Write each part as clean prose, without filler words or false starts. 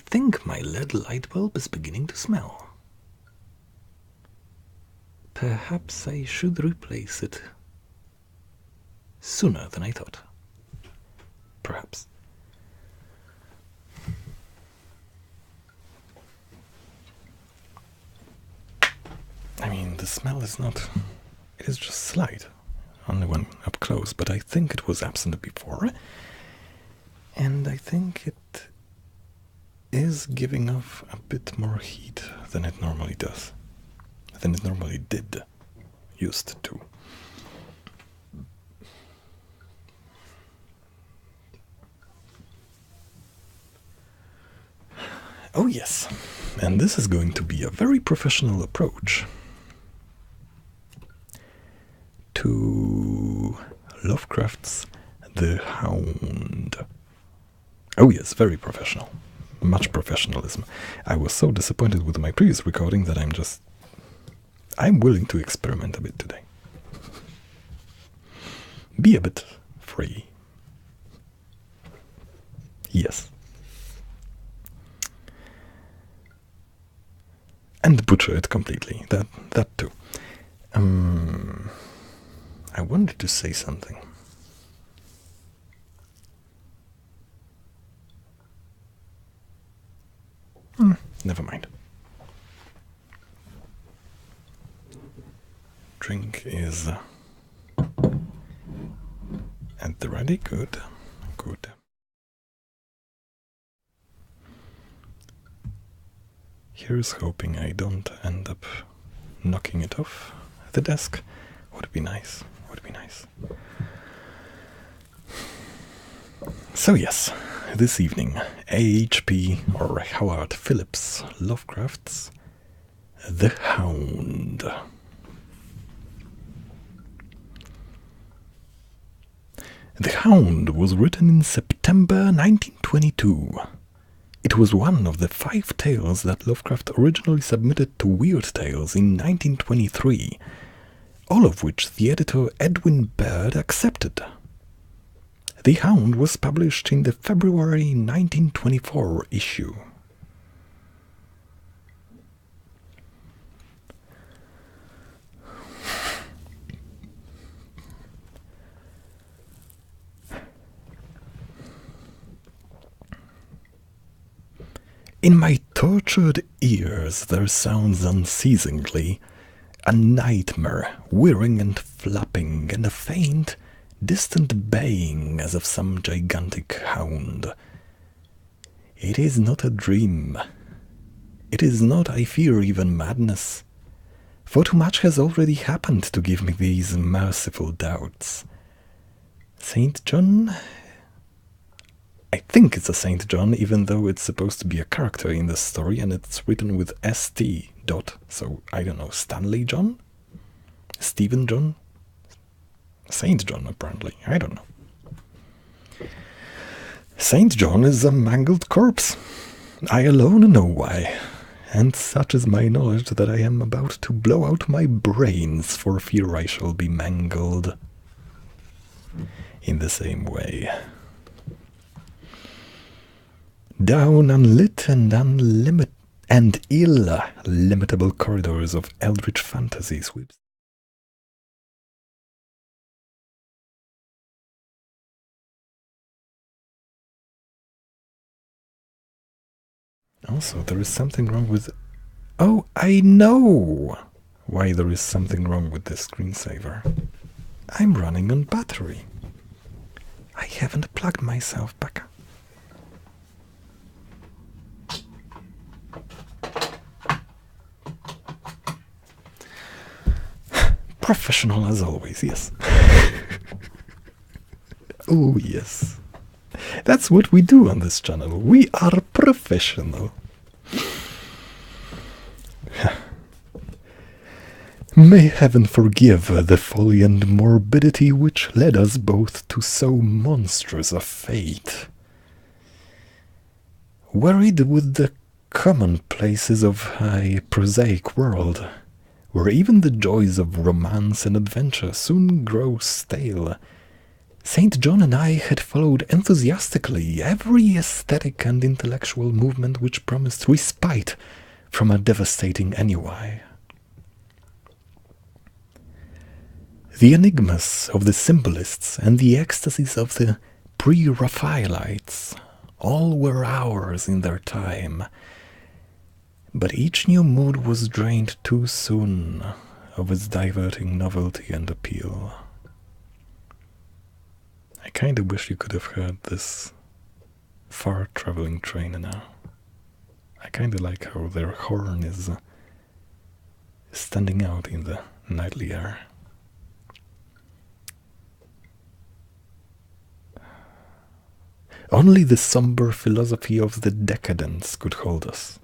think my LED light bulb is beginning to smell. Perhaps I should replace it sooner than I thought. Perhaps. I mean, the smell is not... It is just slight, only when up close, but I think it was absent before. And I think it is giving off a bit more heat than it normally does. Than it normally did. Used to. Oh yes, and this is going to be a very professional approach to Lovecraft's The Hound. Oh yes, very professional. Much professionalism. I was so disappointed with my previous recording that I'm willing to experiment a bit today. Be a bit free. Yes. And butcher it completely. That too. I wanted to say something. Never mind. Drink is at the ready. Good. Good. Here's hoping I don't end up knocking it off the desk. Would be nice. Would be nice. So yes, this evening, H.P. or Howard Phillips Lovecraft's The Hound. The Hound was written in September 1922. It was one of the 5 tales that Lovecraft originally submitted to Weird Tales in 1923, all of which the editor Edwin Baird accepted. The Hound was published in the February 1924 issue. In my tortured ears there sounds unceasingly a nightmare, whirring and flapping, and a faint, distant baying as of some gigantic hound. It is not a dream. It is not, I fear, even madness, for too much has already happened to give me these merciful doubts. St. John? I think it's a St. John, even though it's supposed to be a character in the story, and it's written with St. dot, so I don't know, Stanley John? Stephen John? St. John, apparently. I don't know. St. John is a mangled corpse. I alone know why. And such is my knowledge that I am about to blow out my brains for fear I shall be mangled in the same way. Down unlit and illimitable corridors of eldritch fantasy sweeps. Also, there is something wrong with... Oh, I know why there is something wrong with this screensaver. I'm running on battery. I haven't plugged myself back. Professional as always, yes. Oh, yes. That's what we do on this channel. We are professional. May heaven forgive the folly and morbidity which led us both to so monstrous a fate. Worried with the commonplaces of a prosaic world, where even the joys of romance and adventure soon grow stale, St. John and I had followed enthusiastically every aesthetic and intellectual movement which promised respite from a devastating ennui. The enigmas of the symbolists and the ecstasies of the pre-Raphaelites all were ours in their time, but each new mood was drained too soon of its diverting novelty and appeal. I kinda wish you could have heard this far-traveling train now. I kinda like how their horn is standing out in the nightly air. Only the somber philosophy of the decadence could hold us.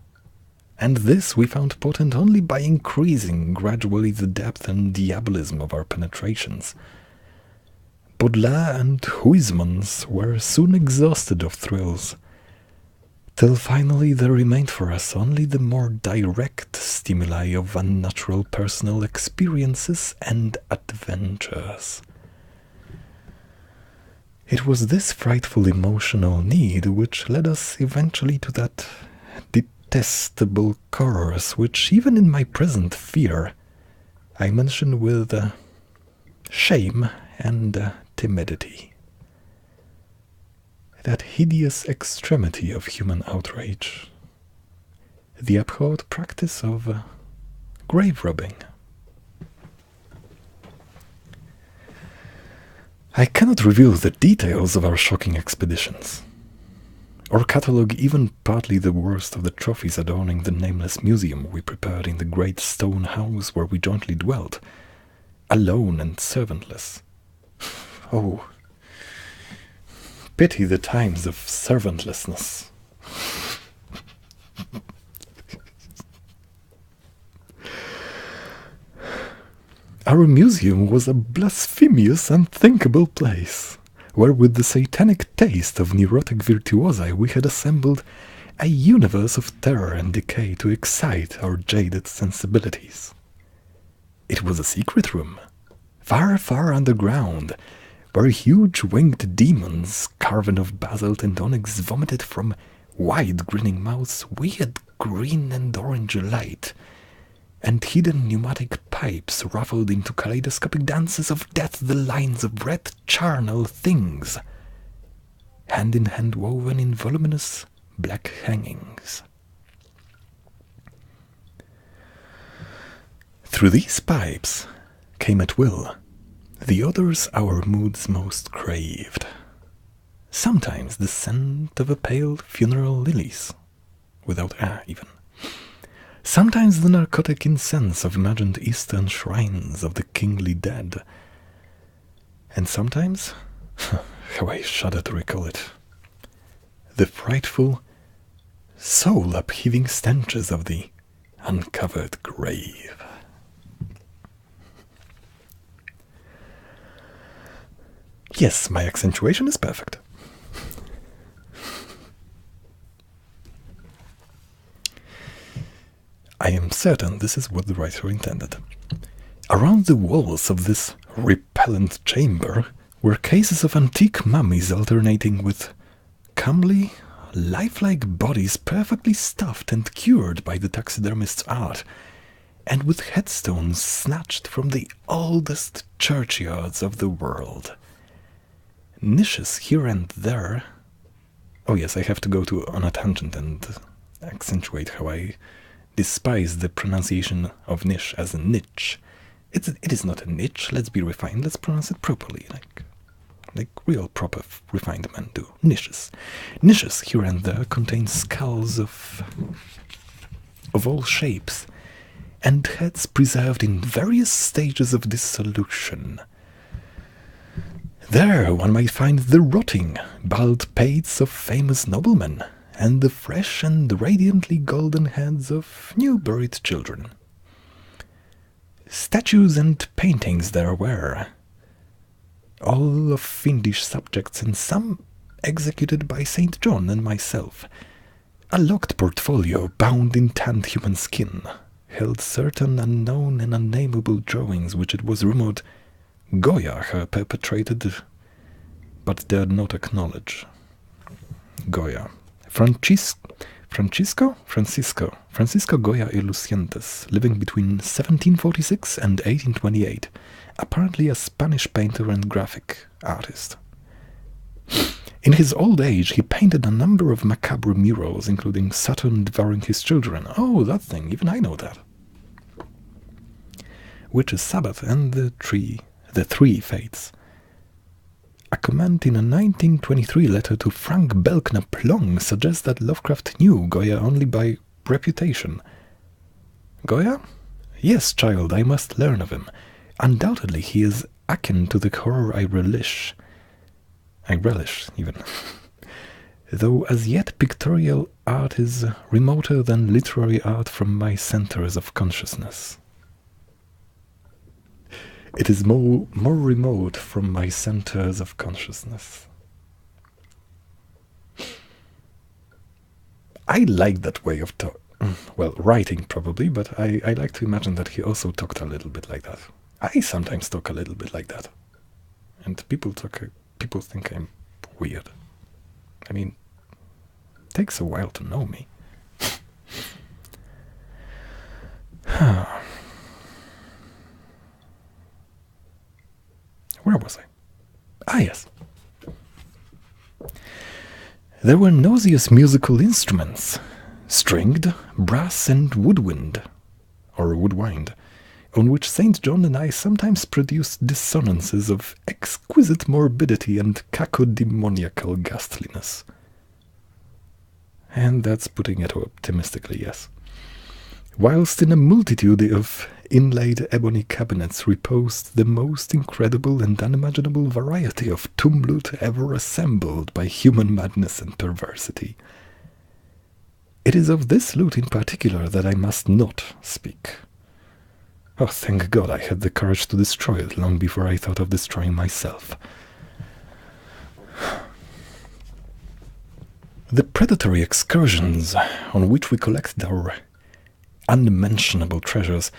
And this we found potent only by increasing gradually the depth and diabolism of our penetrations. Baudelaire and Huysmans were soon exhausted of thrills, till finally there remained for us only the more direct stimuli of unnatural personal experiences and adventures. It was this frightful emotional need which led us eventually to that detestable chorus which, even in my present fear, I mention with shame and timidity. That hideous extremity of human outrage, the abhorred practice of grave robbing. I cannot reveal the details of our shocking expeditions, or catalogue even partly the worst of the trophies adorning the nameless museum we prepared in the great stone house where we jointly dwelt, alone and servantless. Oh, pity the times of servantlessness. Our museum was a blasphemous, unthinkable place, where with the satanic taste of neurotic virtuosi we had assembled a universe of terror and decay to excite our jaded sensibilities. It was a secret room, far, far underground, where huge winged demons, carven of basalt and onyx, vomited from wide grinning mouths weird green and orange light, and hidden pneumatic pipes ruffled into kaleidoscopic dances of death the lines of red charnel things, hand in hand woven in voluminous black hangings. Through these pipes came at will the odors our moods most craved. Sometimes the scent of a pale funeral lilies, without air even. Sometimes the narcotic incense of imagined eastern shrines of the kingly dead. And sometimes, how I shudder to recall it, the frightful, soul-upheaving stenches of the uncovered grave. Yes, my accentuation is perfect. I am certain this is what the writer intended. Around the walls of this repellent chamber were cases of antique mummies alternating with comely, lifelike bodies perfectly stuffed and cured by the taxidermist's art, and with headstones snatched from the oldest churchyards of the world. Niches here and there. Oh yes, I have to go on a tangent and accentuate how I despise the pronunciation of niche as a niche. It is not a niche, let's be refined, let's pronounce it properly, like real proper refined men do. Niches. Niches here and there contain skulls of all shapes, and heads preserved in various stages of dissolution. There one might find the rotting, bald pates of famous noblemen, and the fresh and radiantly golden heads of new-buried children. Statues and paintings there were, all of fiendish subjects, and some executed by St. John and myself. A locked portfolio, bound in tanned human skin, held certain unknown and unnameable drawings which it was rumored Goya had perpetrated but dare not acknowledge. Goya. Francisco Goya y Lucientes, living between 1746 and 1828, apparently a Spanish painter and graphic artist. In his old age, he painted a number of macabre murals, including Saturn devouring his children. Oh, that thing, even I know that. Witch's Sabbath and the Three Fates. A comment in a 1923 letter to Frank Belknap Long suggests that Lovecraft knew Goya only by reputation. Goya? Yes, child, I must learn of him. Undoubtedly he is akin to the horror I relish, even. Though as yet pictorial art is remoter than literary art from my centers of consciousness. It is more remote from my centers of consciousness. I like that way of writing probably, but I like to imagine that he also talked a little bit like that. I sometimes talk a little bit like that. And people think I'm weird. I mean, it takes a while to know me. Where was I? Ah, yes. There were nauseous musical instruments, stringed, brass and woodwind, on which St. John and I sometimes produced dissonances of exquisite morbidity and cacodemoniacal ghastliness. And that's putting it optimistically, yes. Whilst in a multitude of inlaid ebony cabinets reposed the most incredible and unimaginable variety of tumult ever assembled by human madness and perversity. It is of this loot in particular that I must not speak. Oh, thank God I had the courage to destroy it long before I thought of destroying myself. The predatory excursions on which we collected our unmentionable treasures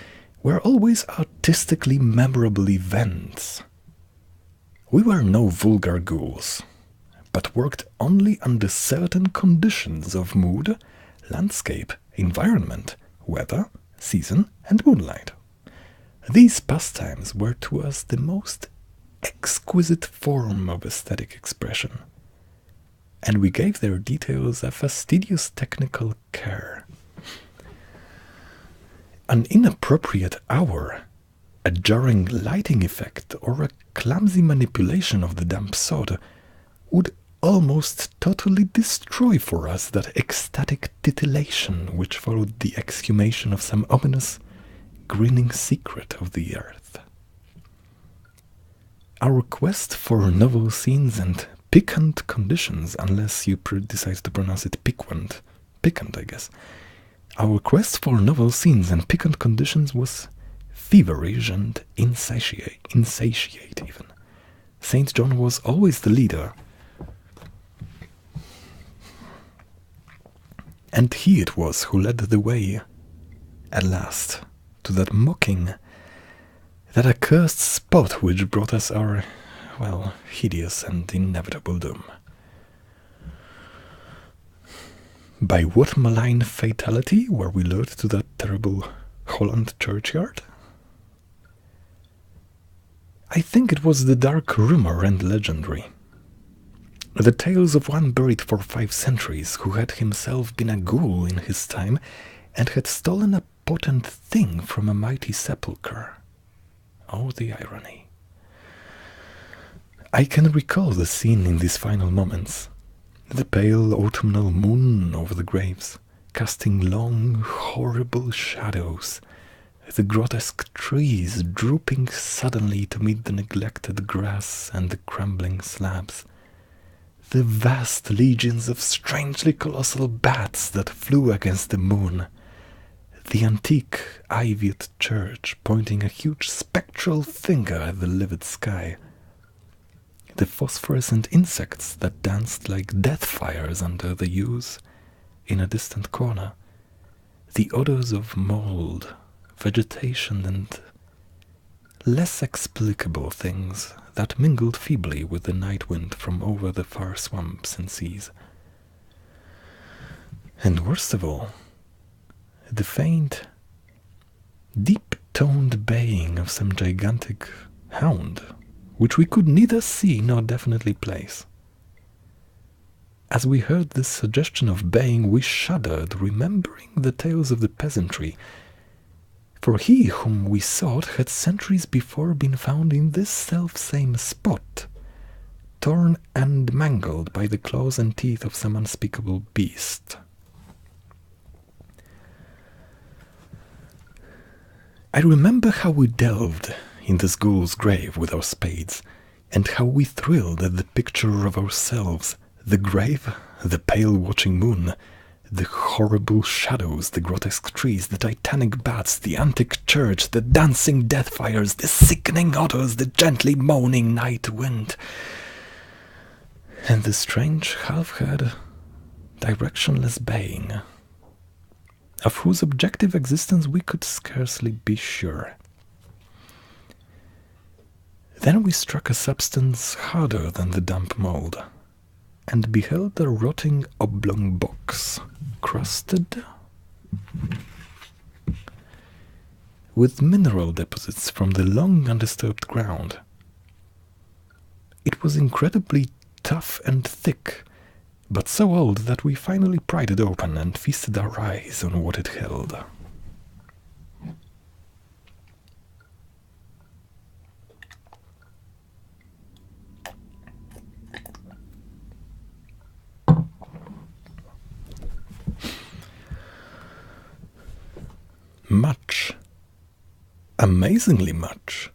were always artistically memorable events. We were no vulgar ghouls, but worked only under certain conditions of mood, landscape, environment, weather, season, and moonlight. These pastimes were to us the most exquisite form of aesthetic expression, and we gave their details a fastidious technical care. An inappropriate hour, a jarring lighting effect, or a clumsy manipulation of the damp sod would almost totally destroy for us that ecstatic titillation which followed the exhumation of some ominous, grinning secret of the earth. Our quest for novel scenes and piquant conditions, unless you decide to pronounce it piquant, I guess. Our quest for novel scenes and piquant conditions was feverish and insatiate even. St. John was always the leader, and he it was who led the way, at last, to that accursed spot which brought us our, hideous and inevitable doom. By what malign fatality were we lured to that terrible Holland churchyard? I think it was the dark rumor and legendary. The tales of one buried for 5 centuries who had himself been a ghoul in his time and had stolen a potent thing from a mighty sepulchre. Oh, the irony. I can recall the scene in these final moments. The pale autumnal moon over the graves, casting long, horrible shadows, the grotesque trees drooping suddenly to meet the neglected grass and the crumbling slabs, the vast legions of strangely colossal bats that flew against the moon, the antique, ivied church pointing a huge spectral finger at the livid sky, the phosphorescent insects that danced like death fires under the yews in a distant corner, the odors of mold, vegetation, and less explicable things that mingled feebly with the night wind from over the far swamps and seas. And worst of all, the faint, deep-toned baying of some gigantic hound, which we could neither see nor definitely place. As we heard this suggestion of baying, we shuddered, remembering the tales of the peasantry, for he whom we sought had centuries before been found in this self-same spot, torn and mangled by the claws and teeth of some unspeakable beast. I remember how we delved in this ghoul's grave with our spades, and how we thrilled at the picture of ourselves, the grave, the pale watching moon, the horrible shadows, the grotesque trees, the titanic bats, the antique church, the dancing death fires, the sickening otters, the gently moaning night wind, and the strange half-heard, directionless baying, of whose objective existence we could scarcely be sure. Then we struck a substance harder than the damp mold, and beheld a rotting oblong box, crusted with mineral deposits from the long undisturbed ground. It was incredibly tough and thick, but so old that we finally pried it open and feasted our eyes on what it held. Much, amazingly much,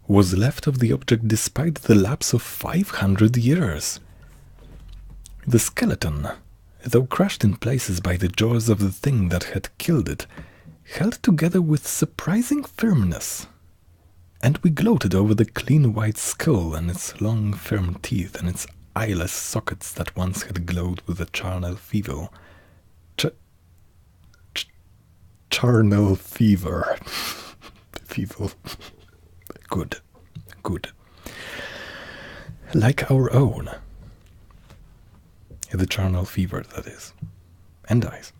was left of the object despite the lapse of 500 years. The skeleton, though crushed in places by the jaws of the thing that had killed it, held together with surprising firmness, and we gloated over the clean white skull and its long firm teeth and its eyeless sockets that once had glowed with a charnel fever. Charnel fever. Fever. Good. Good. Like our own. The charnel fever, that is. And eyes.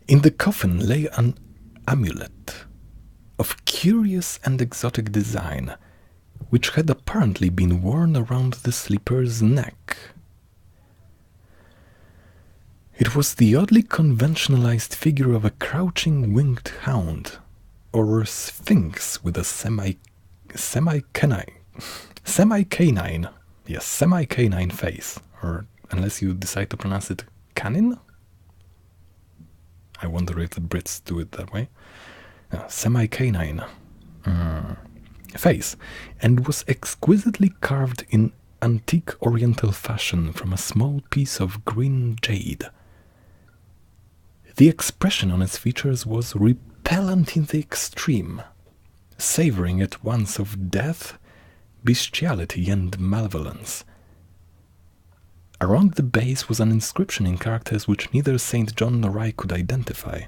In the coffin lay an amulet of curious and exotic design, which had apparently been worn around the sleeper's neck. It was the oddly conventionalized figure of a crouching winged hound, or sphinx with a semi-canine face, or unless you decide to pronounce it canine? I wonder if the Brits do it that way. Semi-canine face, and was exquisitely carved in antique oriental fashion from a small piece of green jade. The expression on its features was repellent in the extreme, savoring at once of death, bestiality, and malevolence. Around the base was an inscription in characters which neither St. John nor I could identify.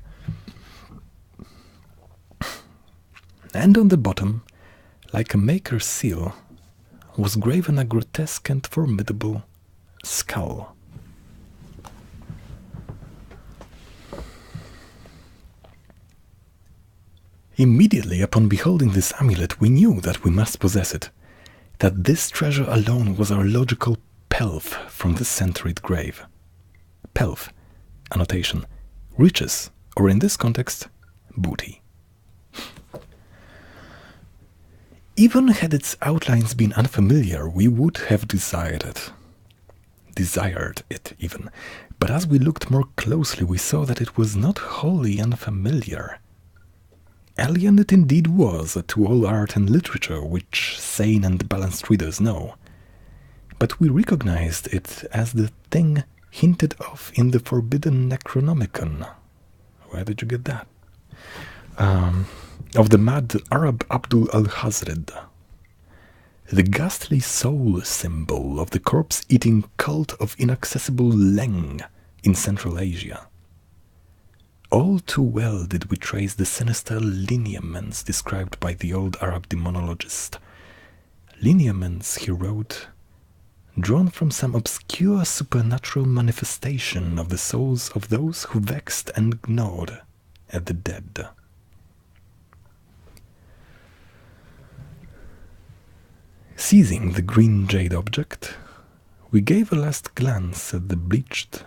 And on the bottom, like a maker's seal, was graven a grotesque and formidable skull. Immediately upon beholding this amulet, we knew that we must possess it, that this treasure alone was our logical pelf from the centuried grave. Pelf, annotation, riches, or in this context, booty. Even had its outlines been unfamiliar, we would have desired it. Desired it, even. But as we looked more closely, we saw that it was not wholly unfamiliar. Alien it indeed was to all art and literature which sane and balanced readers know, but we recognized it as the thing hinted of in the forbidden Necronomicon. Where did you get that? Of the mad Arab Abdul al-Hazred. The ghastly soul symbol of the corpse-eating cult of inaccessible Leng in Central Asia. All too well did we trace the sinister lineaments described by the old Arab demonologist. Lineaments, he wrote, drawn from some obscure supernatural manifestation of the souls of those who vexed and gnawed at the dead. Seizing the green jade object, we gave a last glance at the bleached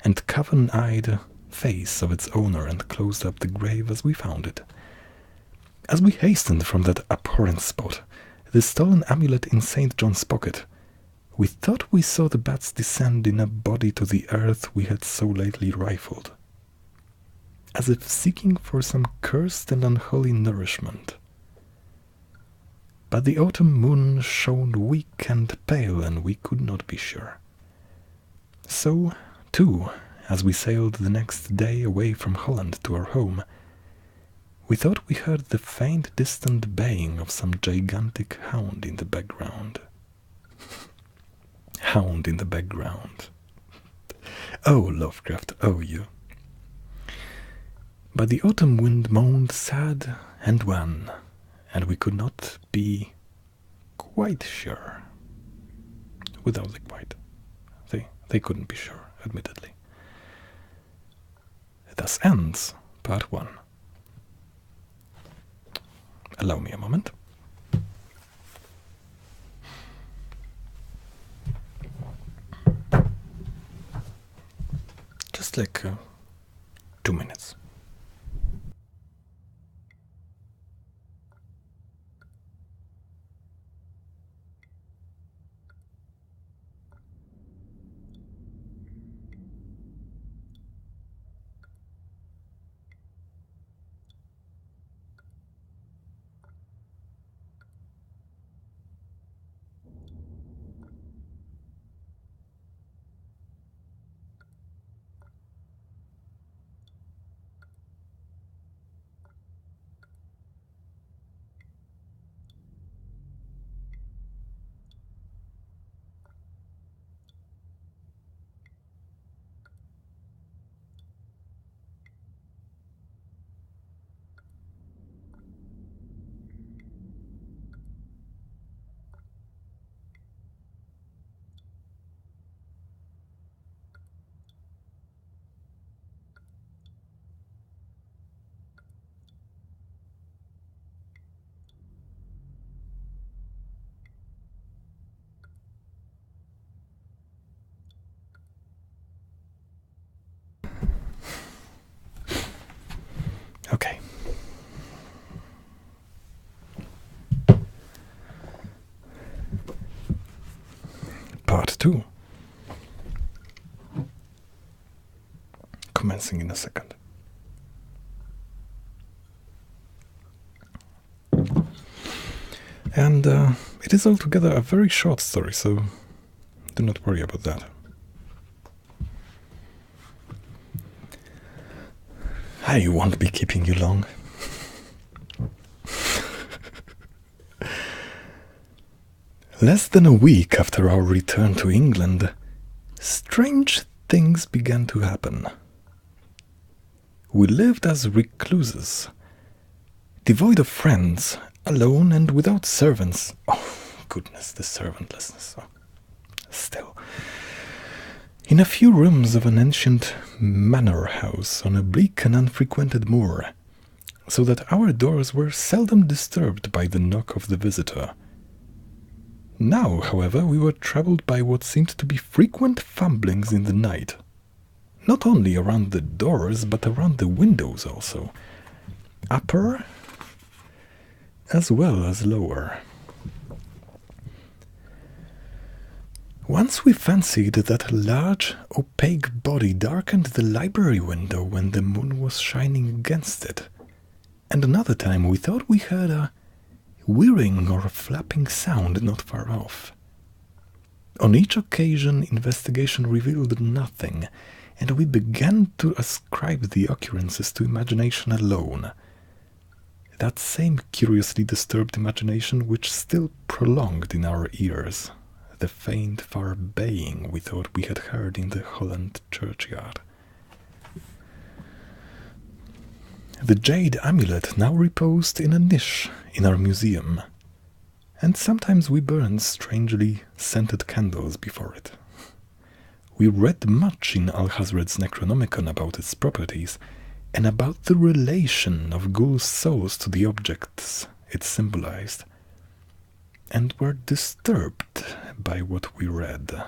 and cavern-eyed face of its owner and closed up the grave as we found it. As we hastened from that abhorrent spot, the stolen amulet in St. John's pocket, we thought we saw the bats descend in a body to the earth we had so lately rifled, as if seeking for some cursed and unholy nourishment. But the autumn moon shone weak and pale, and we could not be sure. So, too, as we sailed the next day away from Holland to our home, we thought we heard the faint distant baying of some gigantic hound in the background. Hound in the background. Oh, Lovecraft, oh you. But the autumn wind moaned sad and wan, and we could not be quite sure. Without the quite. They couldn't be sure, admittedly. Thus ends part 1. Allow me a moment. Just like 2 minutes. Okay. Part 2. Commencing in a second. And it is altogether a very short story, so do not worry about that. I won't be keeping you long. Less than a week after our return to England, strange things began to happen. We lived as recluses, devoid of friends, alone and without servants. Oh, goodness, the servantlessness. Oh, still. In a few rooms of an ancient manor house on a bleak and unfrequented moor, so that our doors were seldom disturbed by the knock of the visitor. Now, however, we were troubled by what seemed to be frequent fumblings in the night, not only around the doors, but around the windows also, upper as well as lower. Once we fancied that a large, opaque body darkened the library window when the moon was shining against it, and another time we thought we heard a whirring or a flapping sound not far off. On each occasion, investigation revealed nothing, and we began to ascribe the occurrences to imagination alone. That same curiously disturbed imagination which still prolonged in our ears the faint far baying we thought we had heard in the Holland churchyard. The jade amulet now reposed in a niche in our museum, and sometimes we burned strangely scented candles before it. We read much in Alhazred's Necronomicon about its properties, and about the relation of ghouls' souls to the objects it symbolized, and were disturbed by what we read.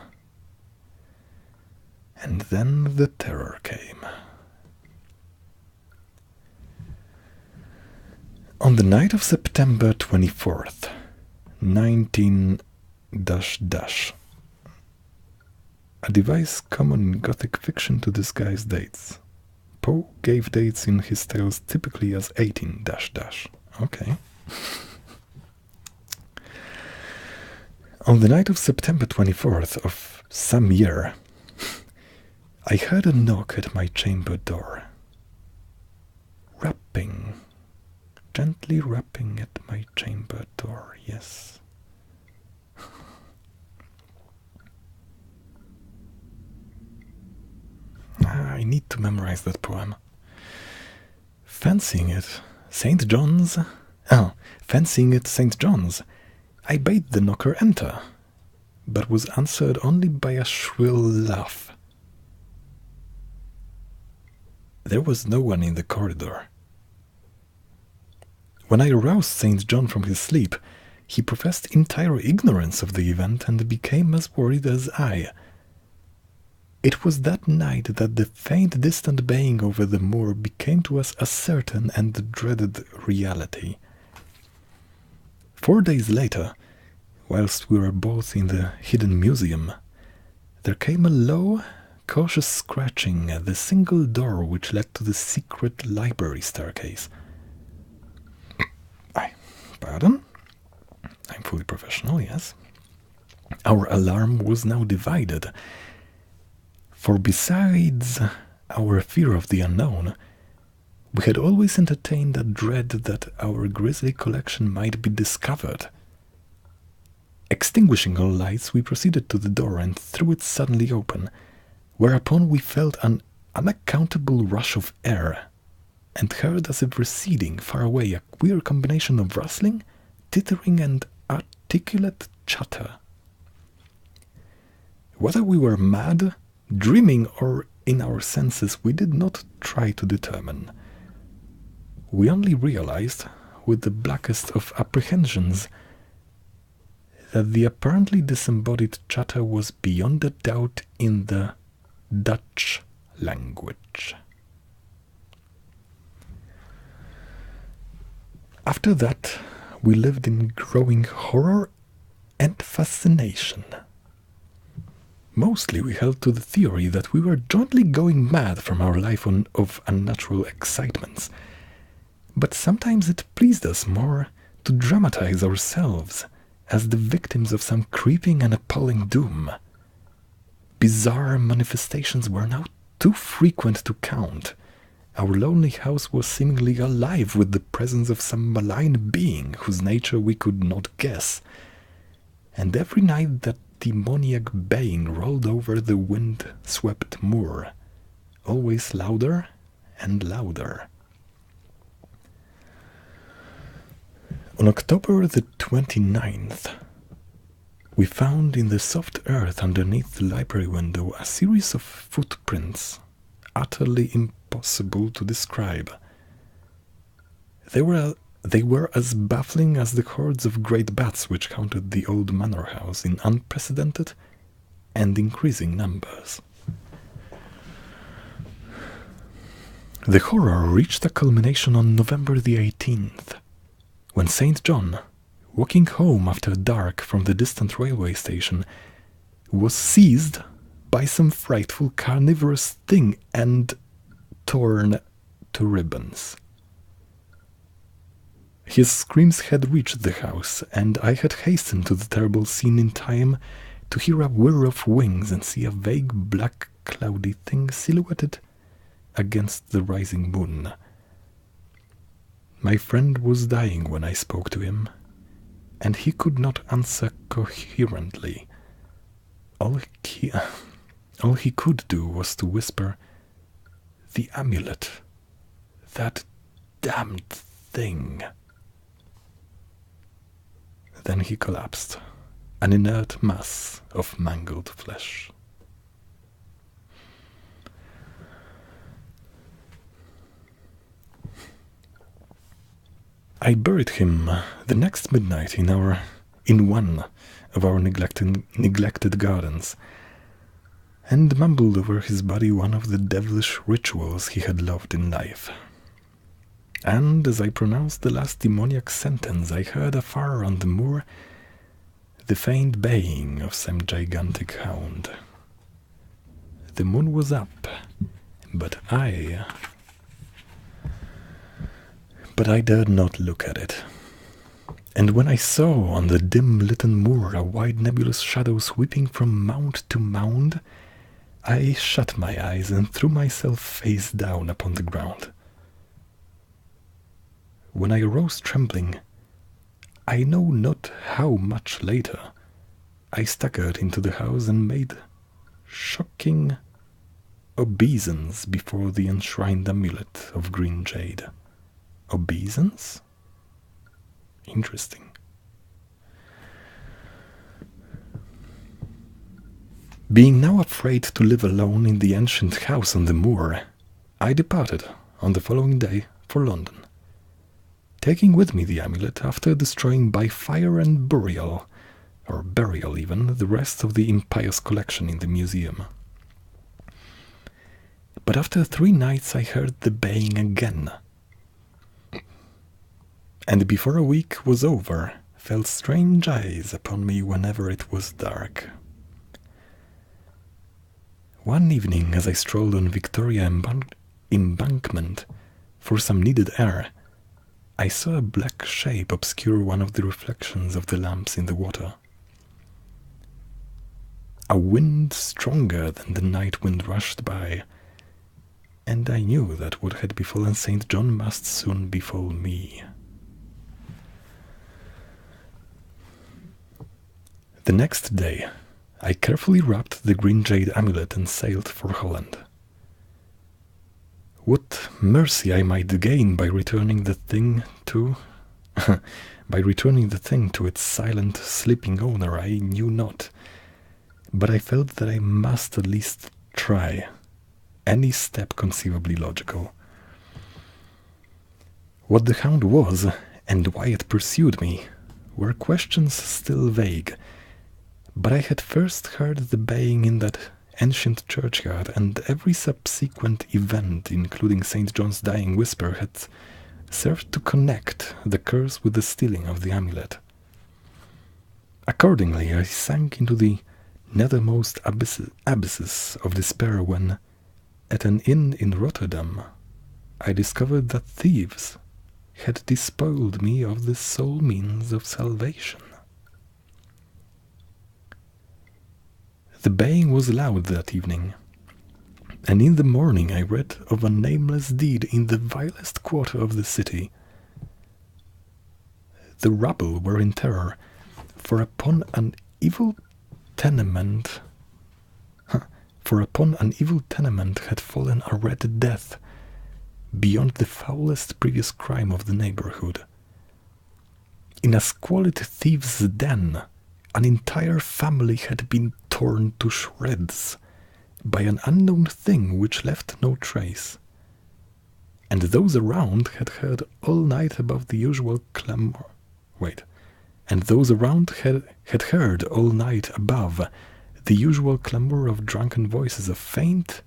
And then the terror came. On the night of September 24th, 19 a device common in Gothic fiction to disguise dates. Poe gave dates in his tales typically as 18 Okay. On the night of September 24th of some year, I heard a knock at my chamber door. Rapping. Gently rapping at my chamber door, yes. I need to memorize that poem. Fancying it, St. John's. Fancying it, St. John's. I bade the knocker enter, but was answered only by a shrill laugh. There was no one in the corridor. When I aroused St. John from his sleep, he professed entire ignorance of the event and became as worried as I. It was that night that the faint distant baying over the moor became to us a certain and dreaded reality. 4 days later, whilst we were both in the hidden museum, there came a low, cautious scratching at the single door which led to the secret library staircase. Pardon? I'm fully professional, yes. Our alarm was now divided, for besides our fear of the unknown, we had always entertained a dread that our grisly collection might be discovered. Extinguishing all lights, we proceeded to the door and threw it suddenly open, whereupon we felt an unaccountable rush of air, and heard as if receding far away a queer combination of rustling, tittering, and articulate chatter. Whether we were mad, dreaming, or in our senses, we did not try to determine. We only realized, with the blackest of apprehensions, that the apparently disembodied chatter was beyond a doubt in the Dutch language. After that, we lived in growing horror and fascination. Mostly we held to the theory that we were jointly going mad from our life of unnatural excitements, but sometimes it pleased us more to dramatize ourselves as the victims of some creeping and appalling doom. Bizarre manifestations were now too frequent to count. Our lonely house was seemingly alive with the presence of some malign being whose nature we could not guess. And every night that demoniac baying rolled over the wind-swept moor, always louder and louder. On October the 29th, we found in the soft earth underneath the library window a series of footprints, utterly impossible to describe. They were as baffling as the hordes of great bats which haunted the old manor house in unprecedented and increasing numbers. The horror reached a culmination on November the 18th, when St. John, walking home after dark from the distant railway station, was seized by some frightful carnivorous thing and torn to ribbons. His screams had reached the house, and I had hastened to the terrible scene in time to hear a whir of wings and see a vague black cloudy thing silhouetted against the rising moon. My friend was dying when I spoke to him, and he could not answer coherently. All he could do was to whisper, "The amulet, that damned thing. Then he collapsed, an inert mass of mangled flesh. I buried him the next midnight in one of our neglected gardens, and mumbled over his body one of the devilish rituals he had loved in life. And as I pronounced the last demoniac sentence, I heard afar on the moor the faint baying of some gigantic hound. The moon was up, but I dared not look at it. And when I saw on the dim-litten moor a wide nebulous shadow sweeping from mound to mound, I shut my eyes and threw myself face down upon the ground. When I arose trembling, I know not how much later, I staggered into the house and made shocking obeisance before the enshrined amulet of green jade. Obeisance? Interesting. Being now afraid to live alone in the ancient house on the moor, I departed on the following day for London, taking with me the amulet after destroying by fire and burial, or burial even, the rest of the impious collection in the museum. But after 3 nights I heard the baying again, and before a week was over, felt strange eyes upon me whenever it was dark. One evening, as I strolled on Victoria Embankment for some needed air, I saw a black shape obscure one of the reflections of the lamps in the water. A wind stronger than the night wind rushed by, and I knew that what had befallen St. John must soon befall me. The next day, I carefully wrapped the green jade amulet and sailed for Holland. What mercy I might gain by returning the thing to its silent, sleeping owner, I knew not, but I felt that I must at least try any step conceivably logical. What the hound was, and why it pursued me, were questions still vague, but I had first heard the baying in that ancient churchyard, and every subsequent event, including St. John's dying whisper, had served to connect the curse with the stealing of the amulet. Accordingly, I sank into the nethermost abysses of despair when, at an inn in Rotterdam, I discovered that thieves had despoiled me of the sole means of salvation. The baying was loud that evening, and in the morning I read of a nameless deed in the vilest quarter of the city. The rabble were in terror, for upon an evil tenement had fallen a red death, beyond the foulest previous crime of the neighborhood. In a squalid thieves' den, an entire family had been torn to shreds by an unknown thing which left no trace, and those around had heard all night above the usual clamor. And those around had heard all night above the usual clamor of drunken voices, a faint,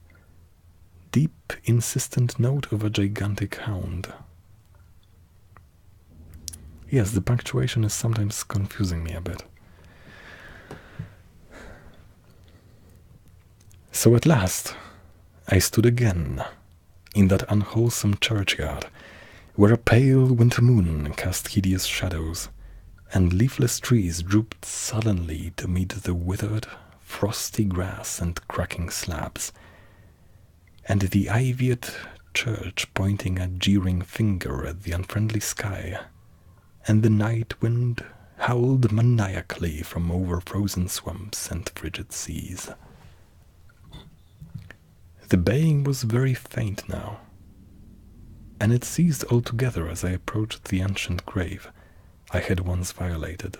deep, insistent note of a gigantic hound. Yes, the punctuation is sometimes confusing me a bit. So at last, I stood again in that unwholesome churchyard, where a pale winter moon cast hideous shadows, and leafless trees drooped sullenly to meet the withered, frosty grass and cracking slabs, and the ivied church pointing a jeering finger at the unfriendly sky, and the night wind howled maniacally from over frozen swamps and frigid seas. The baying was very faint now, and it ceased altogether as I approached the ancient grave I had once violated,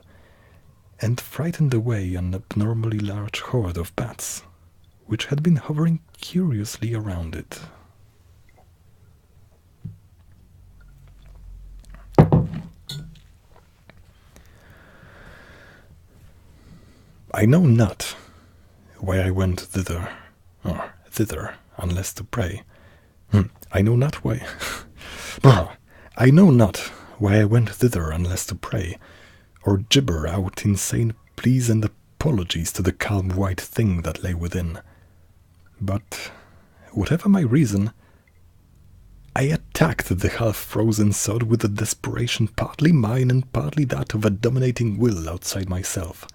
and frightened away an abnormally large horde of bats, which had been hovering curiously around it. I know not why I went thither, unless to pray. I know not why. I know not why I went thither unless to pray, or gibber out insane pleas and apologies to the calm white thing that lay within. But, whatever my reason, I attacked the half-frozen sod with a desperation partly mine and partly that of a dominating will outside myself.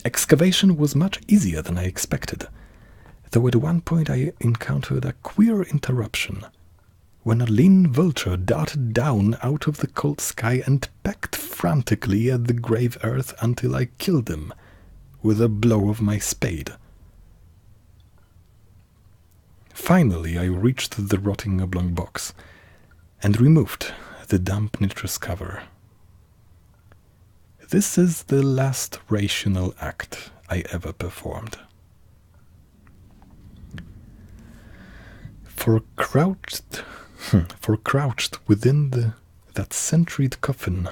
Excavation was much easier than I expected, though at one point I encountered a queer interruption, when a lean vulture darted down out of the cold sky and pecked frantically at the grave earth until I killed him with a blow of my spade. Finally, I reached the rotting oblong box and removed the damp nitrous cover. This is the last rational act I ever performed. For crouched within that centuried coffin,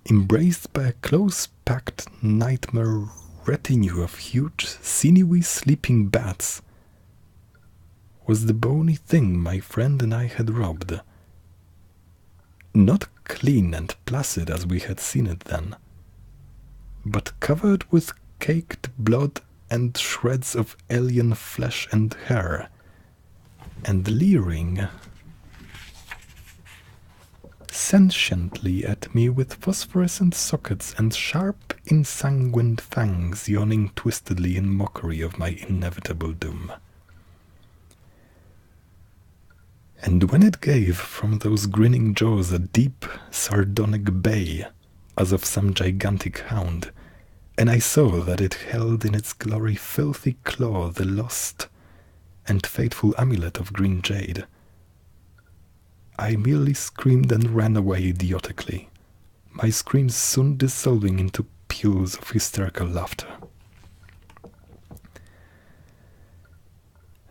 embraced by a close-packed nightmare retinue of huge, sinewy sleeping bats, was the bony thing my friend and I had robbed. Not clean and placid as we had seen it then, but covered with caked blood and shreds of alien flesh and hair, and leering sentiently at me with phosphorescent sockets and sharp, ensanguined fangs yawning twistedly in mockery of my inevitable doom. And when it gave from those grinning jaws a deep, sardonic bay, as of some gigantic hound, and I saw that it held in its glory filthy claw the lost and fateful amulet of green jade, I merely screamed and ran away idiotically, my screams soon dissolving into peals of hysterical laughter.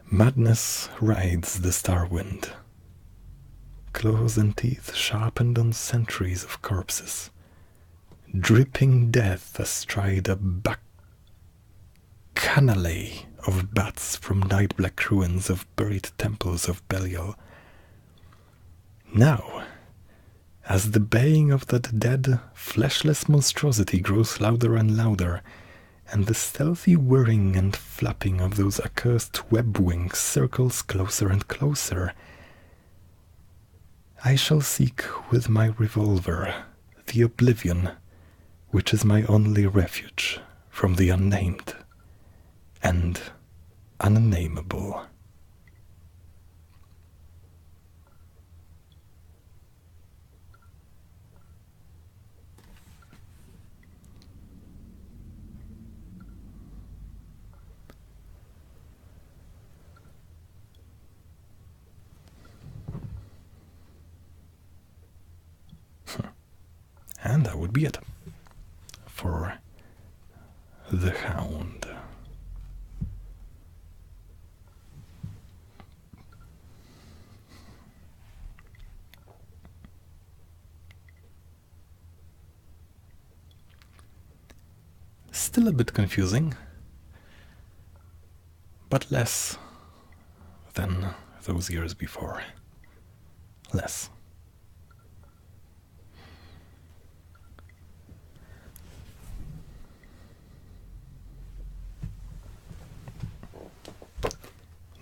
Madness rides the star wind, claws and teeth sharpened on centuries of corpses, dripping death astride a bacchanale of bats from night-black ruins of buried temples of Belial. Now, as the baying of that dead, fleshless monstrosity grows louder and louder, and the stealthy whirring and flapping of those accursed web wings circles closer and closer, I shall seek with my revolver the oblivion which is my only refuge from the unnamed and unnameable. And that would be it for the Hound. Still a bit confusing, but less than those years before. Less.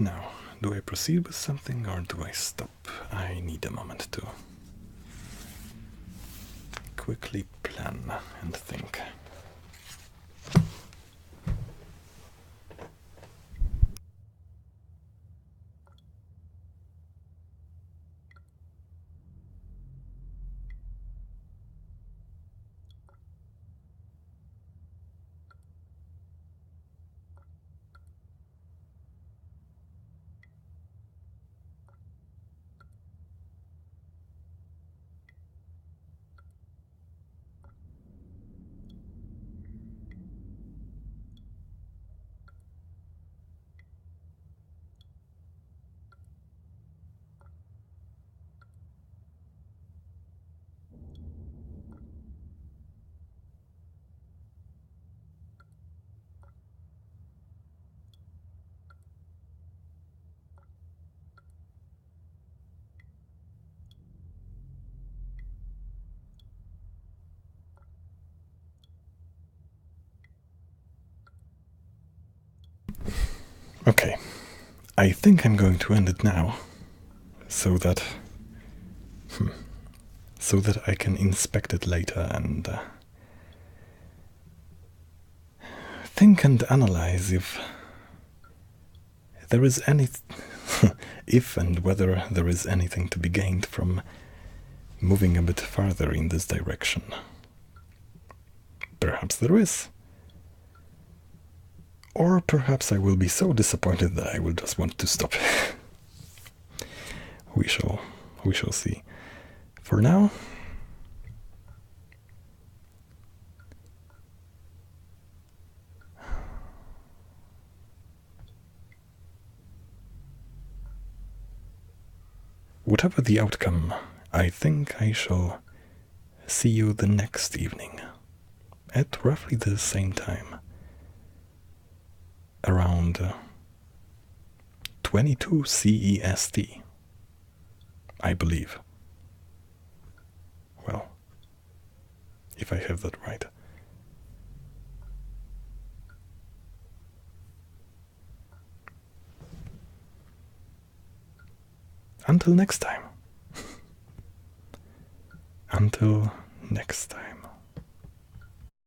Now, do I proceed with something or do I stop? I need a moment to quickly plan and think. Okay, I think I'm going to end it now, so that I can inspect it later and think and analyze if there is any if and whether there is anything to be gained from moving a bit farther in this direction. Perhaps there is. Or perhaps I will be so disappointed that I will just want to stop. we shall see. For now, whatever the outcome, I think I shall see you the next evening at roughly the same time, around 22 CEST, I believe. Well, if I have that right. Until next time. Until next time.